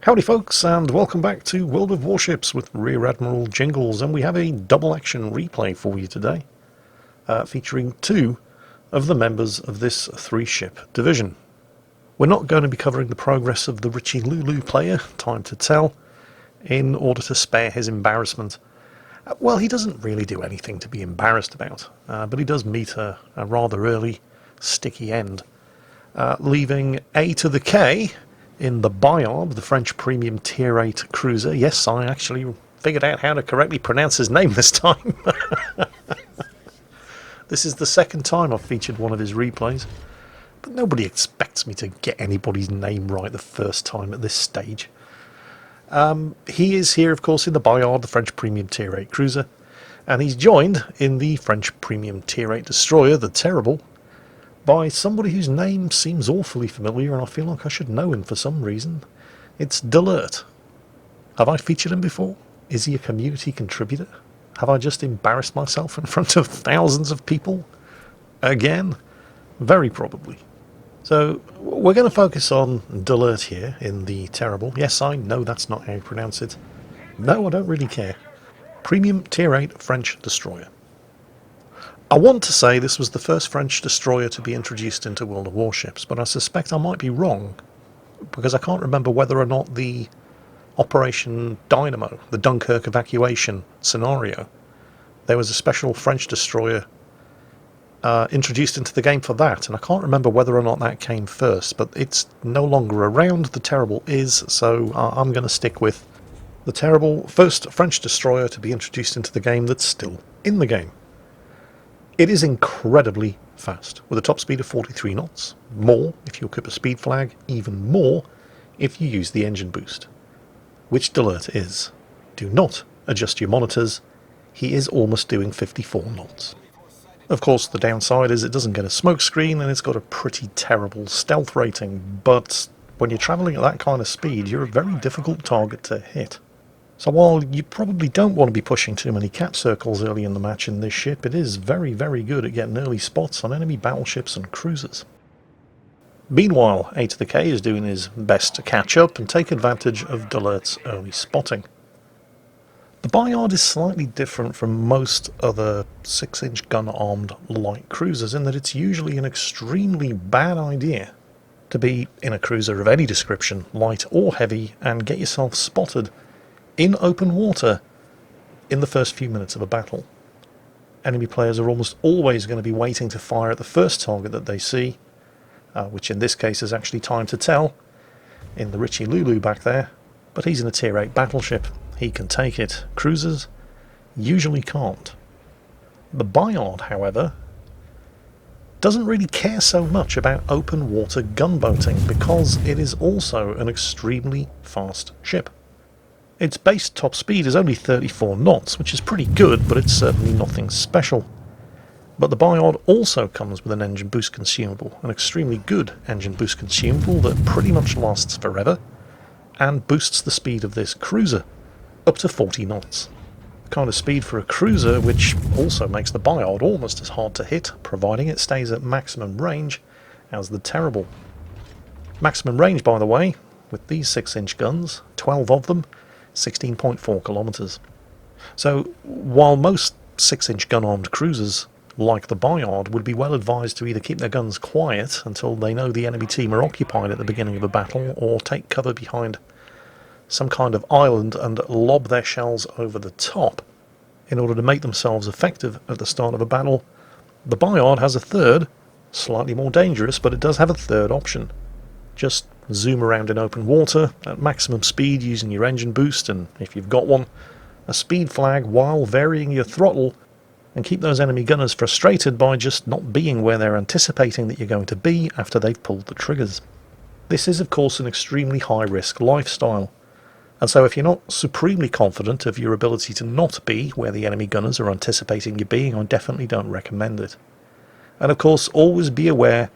Howdy folks, and welcome back to World of Warships with Rear Admiral Jingles, and we have a double action replay for you today, featuring two of the members of this three-ship division. We're not going to be covering the progress of the Richie Lulu player, time to tell, in order to spare his embarrassment. Well, he doesn't really do anything to be embarrassed about, but he does meet a rather early, sticky end, leaving A to the K in the Bayard, the French premium tier 8 cruiser. Yes, I actually figured out how to correctly pronounce his name this time. This is the second time I've featured one of his replays, but nobody expects me to get anybody's name right the first time at this stage. He is here, of course, in the Bayard, the French premium tier 8 cruiser, and he's joined in the French premium tier 8 destroyer, the Terrible, by somebody whose name seems awfully familiar, and I feel like I should know him for some reason. It's Delert. Have I featured him before? Is he a community contributor? Have I just embarrassed myself in front of thousands of people? Again? Very probably. So, we're going to focus on Delert here in the Terrible. Yes, I know that's not how you pronounce it. No, I don't really care. Premium Tier 8 French destroyer. I want to say this was the first French destroyer to be introduced into World of Warships, but I suspect I might be wrong, because I can't remember whether or not the Operation Dynamo, the Dunkirk evacuation scenario, there was a special French destroyer introduced into the game for that, and I can't remember whether or not that came first, but it's no longer around. The Terrible is, so I'm going to stick with the Terrible, first French destroyer to be introduced into the game that's still in the game. It is incredibly fast, with a top speed of 43 knots, more if you equip a speed flag, even more if you use the engine boost, which Delert is. Do not adjust your monitors, he is almost doing 54 knots. Of course, the downside is it doesn't get a smoke screen and it's got a pretty terrible stealth rating, but when you're travelling at that kind of speed, you're a very difficult target to hit. So while you probably don't want to be pushing too many cap circles early in the match in this ship, it is very, very good at getting early spots on enemy battleships and cruisers. Meanwhile, A to the K is doing his best to catch up and take advantage of Delert's early spotting. The Bayard is slightly different from most other 6-inch gun-armed light cruisers in that it's usually an extremely bad idea to be in a cruiser of any description, light or heavy, and get yourself spotted in open water in the first few minutes of a battle. Enemy players are almost always going to be waiting to fire at the first target that they see, which in this case is actually time to tell, in the Richie Lulu back there, but he's in a tier 8 battleship, he can take it. Cruisers usually can't. The Bayard, however, doesn't really care so much about open water gunboating because it is also an extremely fast ship. Its base top speed is only 34 knots, which is pretty good, but it's certainly nothing special. But the Bayard also comes with an engine boost consumable, an extremely good engine boost consumable that pretty much lasts forever, and boosts the speed of this cruiser up to 40 knots. The kind of speed for a cruiser which also makes the Bayard almost as hard to hit, providing it stays at maximum range as the Terrible. Maximum range, by the way, with these 6-inch guns, 12 of them, 16.4 kilometers. So while most 6-inch gun-armed cruisers like the Bayard would be well advised to either keep their guns quiet until they know the enemy team are occupied at the beginning of a battle, or take cover behind some kind of island and lob their shells over the top in order to make themselves effective at the start of a battle, the Bayard has a third, slightly more dangerous, but it does have a third option. Just zoom around in open water at maximum speed using your engine boost, and if you've got one, a speed flag while varying your throttle, and keep those enemy gunners frustrated by just not being where they're anticipating that you're going to be after they've pulled the triggers. This is of course an extremely high risk lifestyle, and so if you're not supremely confident of your ability to not be where the enemy gunners are anticipating you being, I definitely don't recommend it. And of course always be aware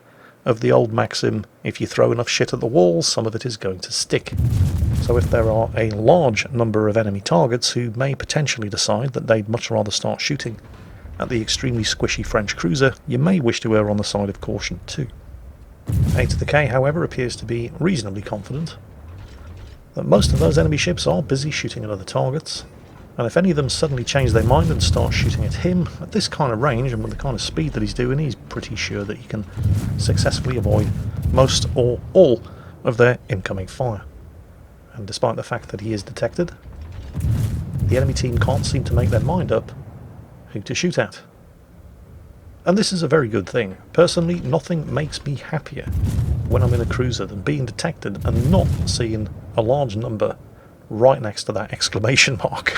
of the old maxim, if you throw enough shit at the wall, some of it is going to stick. So if there are a large number of enemy targets who may potentially decide that they'd much rather start shooting at the extremely squishy French cruiser, you may wish to err on the side of caution too. A to the K, however, appears to be reasonably confident. that most of those enemy ships are busy shooting at other targets, and if any of them suddenly change their mind and start shooting at him, at this kind of range and with the kind of speed that he's doing, he's pretty sure that he can successfully avoid most or all of their incoming fire. And despite the fact that he is detected, the enemy team can't seem to make their mind up who to shoot at. And this is a very good thing. Personally, nothing makes me happier when I'm in a cruiser than being detected and not seeing a large number right next to that exclamation mark.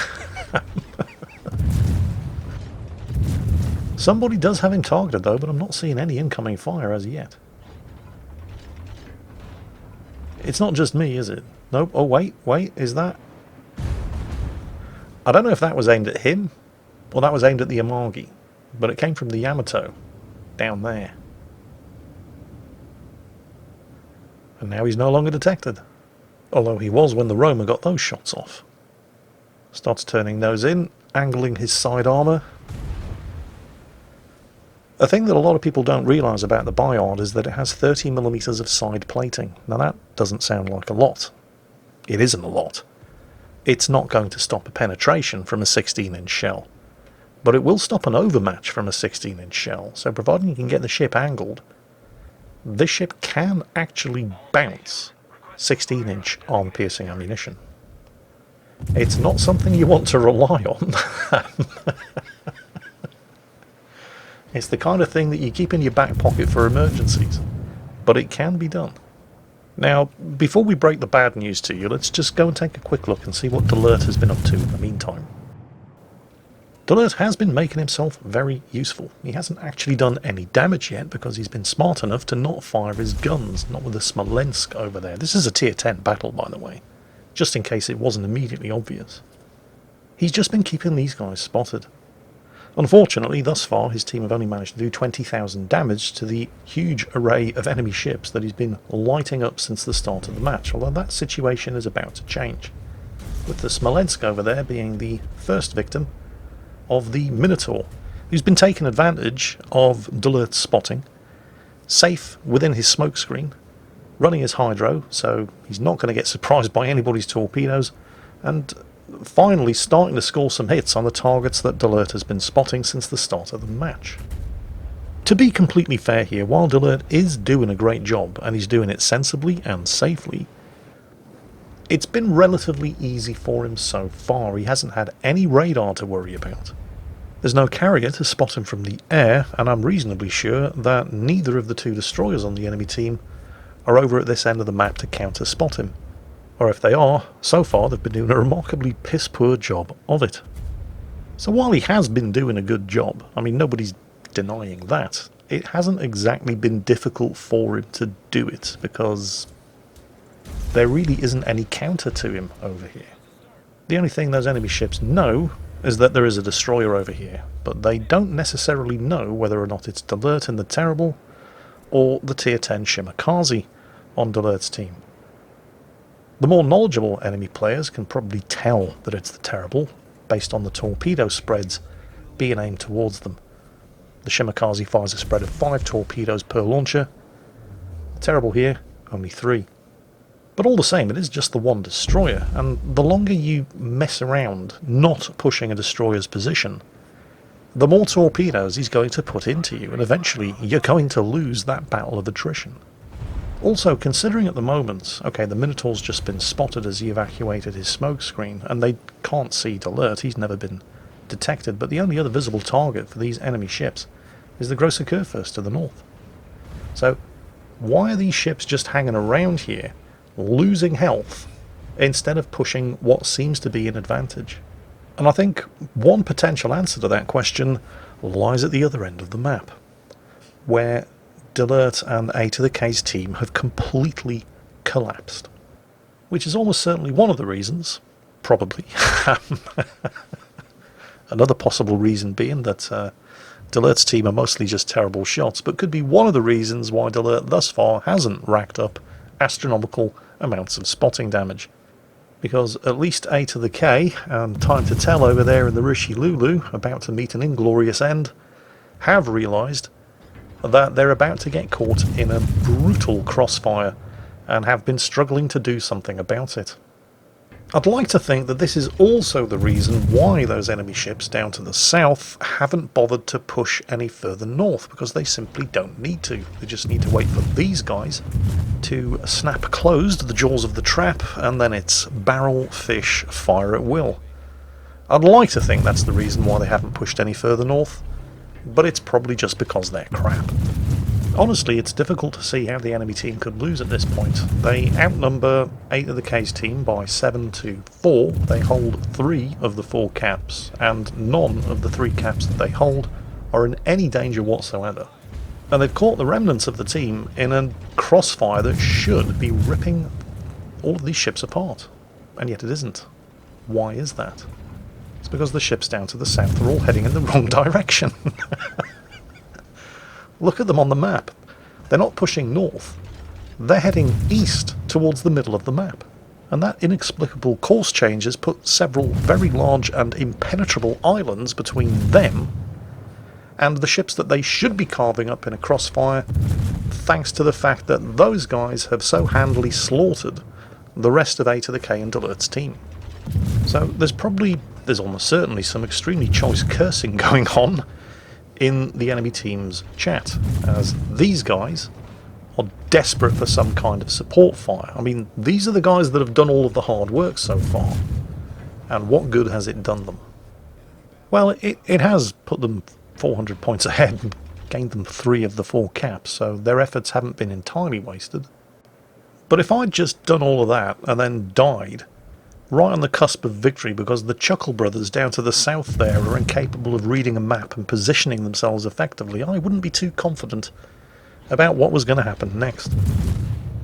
Somebody does have him targeted though, but I'm not seeing any incoming fire as yet. It's not just me, is it? Nope. Oh, wait, is that... I don't know if that was aimed at him, or that was aimed at the Amagi, but it came from the Yamato, down there. And now he's no longer detected, although he was when the Roma got those shots off. Starts turning those in, angling his side armour. A thing that a lot of people don't realise about the Bayard is that it has 30mm of side plating. Now that doesn't sound like a lot. It isn't a lot. It's not going to stop a penetration from a 16-inch shell, but it will stop an overmatch from a 16-inch shell, so providing you can get the ship angled, this ship can actually bounce 16-inch arm-piercing ammunition. It's not something you want to rely on. It's the kind of thing that you keep in your back pocket for emergencies, but it can be done. Now, before we break the bad news to you, let's just go and take a quick look and see what Delert has been up to in the meantime. Delert has been making himself very useful. He hasn't actually done any damage yet because he's been smart enough to not fire his guns, not with the Smolensk over there. This is a tier 10 battle, by the way, just in case it wasn't immediately obvious. He's just been keeping these guys spotted. Unfortunately, thus far, his team have only managed to do 20,000 damage to the huge array of enemy ships that he's been lighting up since the start of the match, although that situation is about to change, with the Smolensk over there being the first victim of the Minotaur, who's been taking advantage of Delert's spotting, safe within his smokescreen, running his hydro, so he's not going to get surprised by anybody's torpedoes, and finally starting to score some hits on the targets that Delert has been spotting since the start of the match. To be completely fair here, while Delert is doing a great job, and he's doing it sensibly and safely, it's been relatively easy for him so far. He hasn't had any radar to worry about. There's no carrier to spot him from the air, and I'm reasonably sure that neither of the two destroyers on the enemy team are over at this end of the map to counter-spot him. Or if they are, so far they've been doing a remarkably piss-poor job of it. So while he has been doing a good job, I mean nobody's denying that, it hasn't exactly been difficult for him to do it, because there really isn't any counter to him over here. The only thing those enemy ships know is that there is a destroyer over here, but they don't necessarily know whether or not it's Delert in the Terrible or the tier 10 Shimakaze on Delert's team. The more knowledgeable enemy players can probably tell that it's the Terrible, based on the torpedo spreads being aimed towards them. The Shimakaze fires a spread of 5 torpedoes per launcher. The Terrible here, only 3. But all the same, it is just the one destroyer, and the longer you mess around not pushing a destroyer's position, the more torpedoes he's going to put into you, and eventually you're going to lose that battle of attrition. Also, considering at the moment, okay, the Minotaur's just been spotted as he evacuated his smokescreen, and they can't see Delert, he's never been detected, but the only other visible target for these enemy ships is the Grosse Kurfürst to the north. So, why are these ships just hanging around here, losing health, instead of pushing what seems to be an advantage? And I think one potential answer to that question lies at the other end of the map, where Delert and A to the K's team have completely collapsed, which is almost certainly one of the reasons, probably, another possible reason being that Delert's team are mostly just terrible shots, but could be one of the reasons why Delert thus far hasn't racked up astronomical amounts of spotting damage, because at least A to the K, and Time to Tell over there in the Rishi Lulu, about to meet an inglorious end, have realised that they're about to get caught in a brutal crossfire and have been struggling to do something about it. I'd like to think that this is also the reason why those enemy ships down to the south haven't bothered to push any further north, because they simply don't need to. They just need to wait for these guys to snap closed the jaws of the trap, and then it's barrel, fish, fire at will. I'd like to think that's the reason why they haven't pushed any further north, but it's probably just because they're crap. Honestly, it's difficult to see how the enemy team could lose at this point. They outnumber 8 of the K's team by 7 to 4. They hold 3 of the 4 caps, and none of the 3 caps that they hold are in any danger whatsoever. And they've caught the remnants of the team in a crossfire that should be ripping all of these ships apart. And yet it isn't. Why is that? It's because the ships down to the south are all heading in the wrong direction. Look at them on the map. They're not pushing north. They're heading east towards the middle of the map. And that inexplicable course change has put several very large and impenetrable islands between them and the ships that they should be carving up in a crossfire, thanks to the fact that those guys have so handily slaughtered the rest of A to the K and Alert's team. So there's almost certainly some extremely choice cursing going on in the enemy team's chat, as these guys are desperate for some kind of support fire. I mean, these are the guys that have done all of the hard work so far, and what good has it done them? Well, it has put them 400 points ahead and gained them 3 of the 4 caps, so their efforts haven't been entirely wasted. But if I'd just done all of that and then died right on the cusp of victory because the Chuckle Brothers down to the south there are incapable of reading a map and positioning themselves effectively, I wouldn't be too confident about what was going to happen next.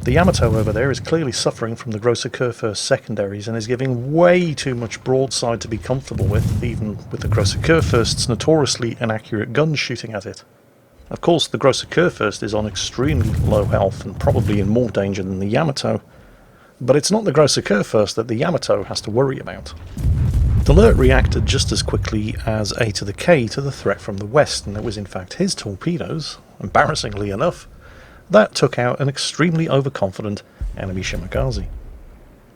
The Yamato over there is clearly suffering from the Grosser Kurfürst secondaries and is giving way too much broadside to be comfortable with, even with the Grosser Kurfürst's notoriously inaccurate guns shooting at it. Of course, the Grosser Kurfürst is on extremely low health and probably in more danger than the Yamato, but it's not the Grosser Kurfürst that the Yamato has to worry about. Alert reacted just as quickly as A to the K to the threat from the west, and it was in fact his torpedoes, embarrassingly enough, that took out an extremely overconfident enemy Shimakaze.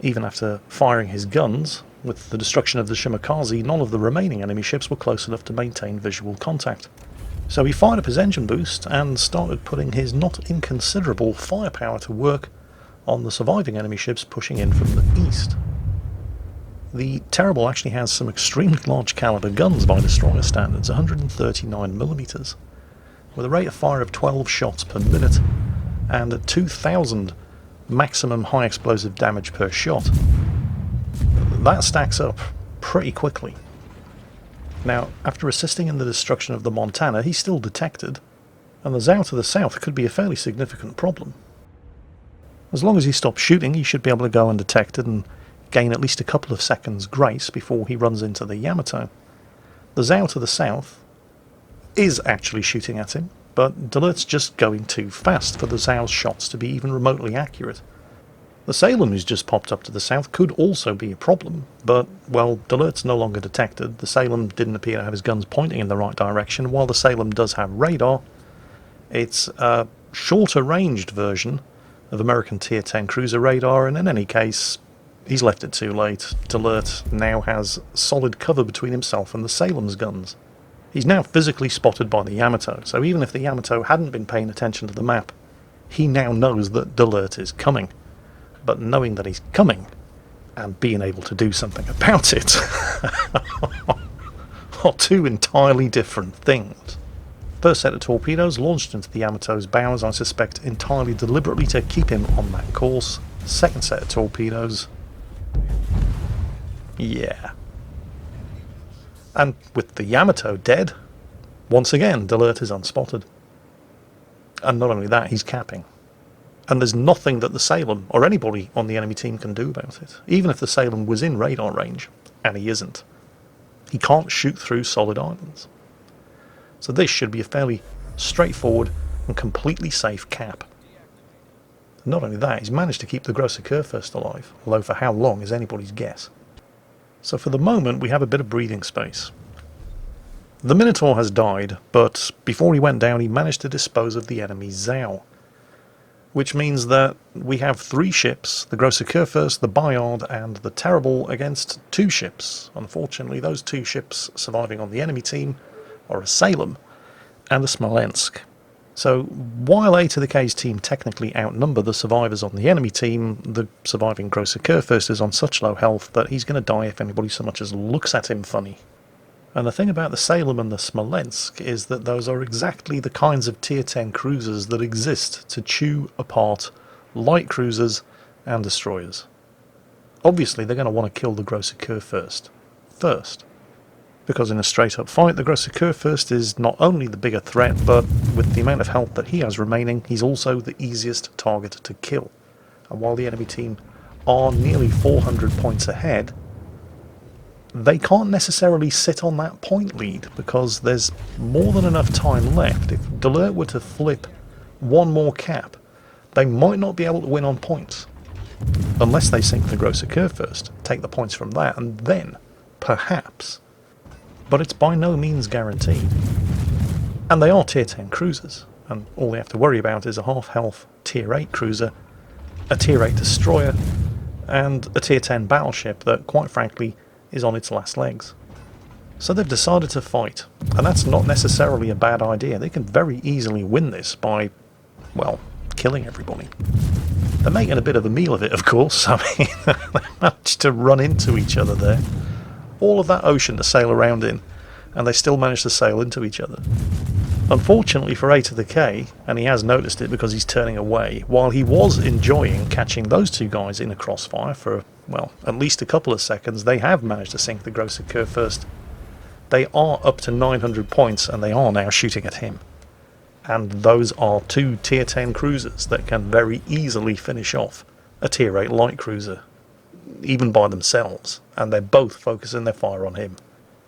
Even after firing his guns, with the destruction of the Shimakaze, none of the remaining enemy ships were close enough to maintain visual contact. So he fired up his engine boost and started putting his not inconsiderable firepower to work on the surviving enemy ships pushing in from the east. The Terrible actually has some extremely large caliber guns by destroyer standards, 139mm, with a rate of fire of 12 shots per minute and a 2000 maximum high explosive damage per shot. That stacks up pretty quickly. Now, after assisting in the destruction of the Montana, he's still detected, and the Zhao to the south could be a fairly significant problem. As long as he stops shooting, he should be able to go undetected and gain at least a couple of seconds grace before he runs into the Yamato. The Zhao to the south is actually shooting at him, but Alert's just going too fast for the Zhao's shots to be even remotely accurate. The Salem who's just popped up to the south could also be a problem, but, well, Alert's no longer detected. The Salem didn't appear to have his guns pointing in the right direction. While the Salem does have radar, it's a shorter ranged version of American Tier 10 cruiser radar, and in any case, he's left it too late. Alert now has solid cover between himself and the Salem's guns. He's now physically spotted by the Yamato, so even if the Yamato hadn't been paying attention to the map, he now knows that Alert is coming. But knowing that he's coming, and being able to do something about it, are 2 entirely different things. First set of torpedoes launched into the Yamato's bows, I suspect entirely deliberately to keep him on that course. Second set of torpedoes. Yeah. And with the Yamato dead, once again, Alert is unspotted. And not only that, he's capping. And there's nothing that the Salem, or anybody on the enemy team, can do about it. Even if the Salem was in radar range, and he isn't. He can't shoot through solid islands. So this should be a fairly straightforward and completely safe cap. Not only that, he's managed to keep the Grosser Kurfürst alive, although for how long is anybody's guess. So for the moment we have a bit of breathing space. The Minotaur has died, but before he went down he managed to dispose of the enemy Zhao, which means that we have 3 ships, the Grosse Kurfürst, the Bayard, and the Terrible, against 2 ships. Unfortunately, those 2 ships surviving on the enemy team are a Salem and a Smolensk. So, while A to the K's team technically outnumber the survivors on the enemy team, the surviving Grosse Kurfürst is on such low health that he's going to die if anybody so much as looks at him funny. And the thing about the Salem and the Smolensk is that those are exactly the kinds of tier 10 cruisers that exist to chew apart light cruisers and destroyers. Obviously, they're going to want to kill the Grosse Kurfürst first, because in a straight-up fight, the Grosse Kurfürst is not only the bigger threat, but with the amount of health that he has remaining, he's also the easiest target to kill. And while the enemy team are nearly 400 points ahead, they can't necessarily sit on that point lead, because there's more than enough time left. If Delert were to flip one more cap, they might not be able to win on points, unless they sink the Grosse Kurfürst, take the points from that, and then, perhaps. But it's by no means guaranteed. And they are tier 10 cruisers, and all they have to worry about is a half-health tier 8 cruiser, a tier 8 destroyer, and a tier 10 battleship that, quite frankly, is on its last legs. So they've decided to fight, and that's not necessarily a bad idea. They can very easily win this by, well, killing everybody. They're making a bit of a meal of it, of course. I mean, they managed to run into each other there. All of that ocean to sail around in, and they still managed to sail into each other. Unfortunately for A to the K, and he has noticed it because he's turning away, while he was enjoying catching those 2 guys in a crossfire for, well, at least a couple of seconds, they have managed to sink the Grosse Kurfürst. They are up to 900 points, and they are now shooting at him. And those are 2 tier 10 cruisers that can very easily finish off a tier 8 light cruiser, even by themselves, and they're both focusing their fire on him.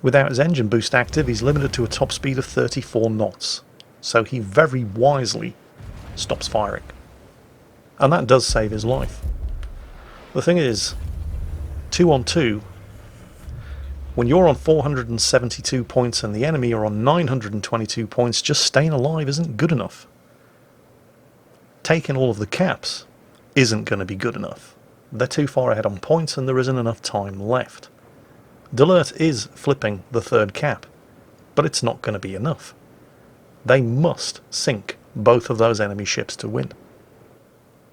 Without his engine boost active, he's limited to a top speed of 34 knots, so he very wisely stops firing. And that does save his life. The thing is, 2 on 2, when you're on 472 points and the enemy are on 922 points, just staying alive isn't good enough. Taking all of the caps isn't going to be good enough. They're too far ahead on points and there isn't enough time left. Delert is flipping the 3rd cap, but it's not going to be enough. They must sink both of those enemy ships to win.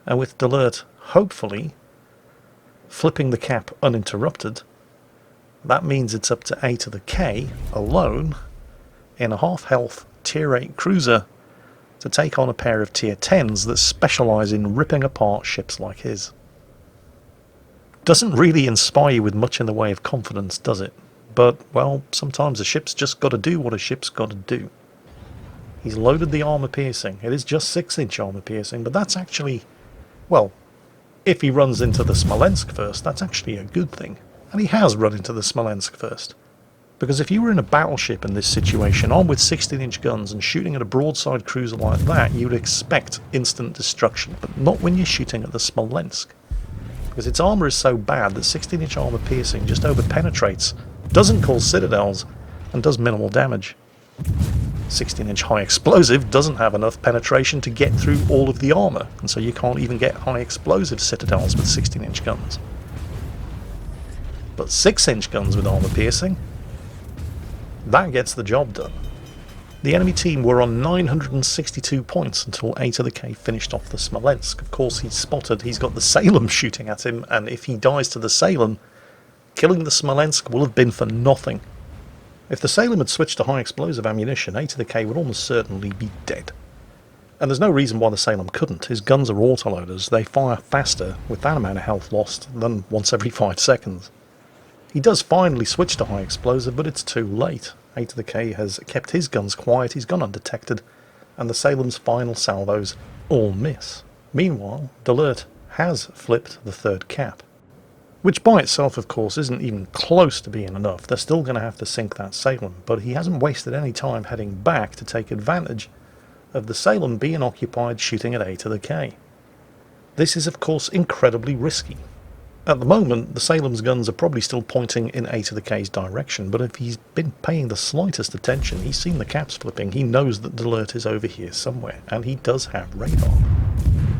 And with Delert, hopefully, flipping the cap uninterrupted, that means it's up to A to the K alone in a half-health tier 8 cruiser to take on a pair of tier 10s that specialise in ripping apart ships like his. Doesn't really inspire you with much in the way of confidence, does it? But, well, sometimes a ship's just got to do what a ship's got to do. He's loaded the armour piercing. It is just 6-inch armour piercing, but that's actually, well, if he runs into the Smolensk first, that's actually a good thing. And he has run into the Smolensk first. Because if you were in a battleship in this situation, armed with 16-inch guns and shooting at a broadside cruiser like that, you'd expect instant destruction, but not when you're shooting at the Smolensk. Because its armour is so bad that 16-inch armour piercing just over-penetrates, doesn't cause citadels, and does minimal damage. 16-inch high explosive doesn't have enough penetration to get through all of the armour, and so you can't even get high explosive citadels with 16-inch guns. But 6-inch guns with armour piercing, that gets the job done. The enemy team were on 962 points until A to the K finished off the Smolensk. Of course, he's got the Salem shooting at him, and if he dies to the Salem, killing the Smolensk will have been for nothing. If the Salem had switched to high explosive ammunition, A to the K would almost certainly be dead. And there's no reason why the Salem couldn't. His guns are autoloaders. They fire faster with that amount of health lost than once every 5 seconds. He does finally switch to high explosive, but it's too late. A to the K has kept his guns quiet, he's gone undetected, and the Salem's final salvos all miss. Meanwhile, Delert has flipped the 3rd cap. Which by itself, of course, isn't even close to being enough. They're still going to have to sink that Salem, but he hasn't wasted any time heading back to take advantage of the Salem being occupied shooting at A to the K. This is, of course, incredibly risky. At the moment, the Salem's guns are probably still pointing in A to the K's direction, but if he's been paying the slightest attention, he's seen the caps flipping, he knows that Delert is over here somewhere, and he does have radar.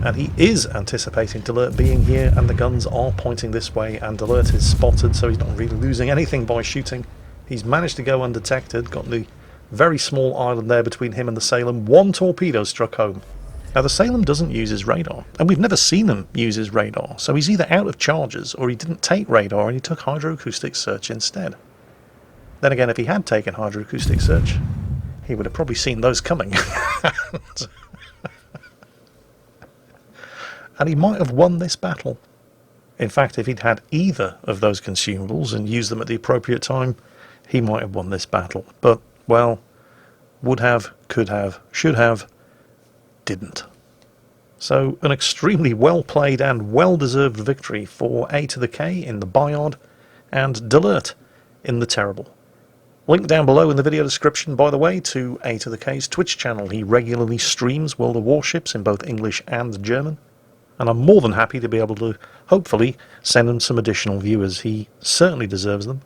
and he is anticipating Delert being here, and the guns are pointing this way, and Delert is spotted, so he's not really losing anything by shooting. He's managed to go undetected, got the very small island there between him and the Salem. One torpedo struck home. Now the Salem doesn't use his radar, and we've never seen him use his radar, so he's either out of charges or he didn't take radar and he took hydroacoustic search instead. Then again, if he had taken hydroacoustic search, he would have probably seen those coming. And he might have won this battle. In fact, if he'd had either of those consumables and used them at the appropriate time, he might have won this battle. But, well, would have, could have, should have, didn't. So, an extremely well played and well deserved victory for A to the K in the Bayard and Delert in the Terrible. Link down below in the video description, by the way, to A to the K's Twitch channel. He regularly streams World of Warships in both English and German, and I'm more than happy to be able to, hopefully, send him some additional viewers. He certainly deserves them,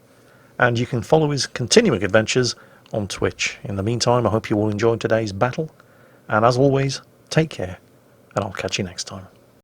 and you can follow his continuing adventures on Twitch. In the meantime, I hope you all enjoyed today's battle, and as always, take care, and I'll catch you next time.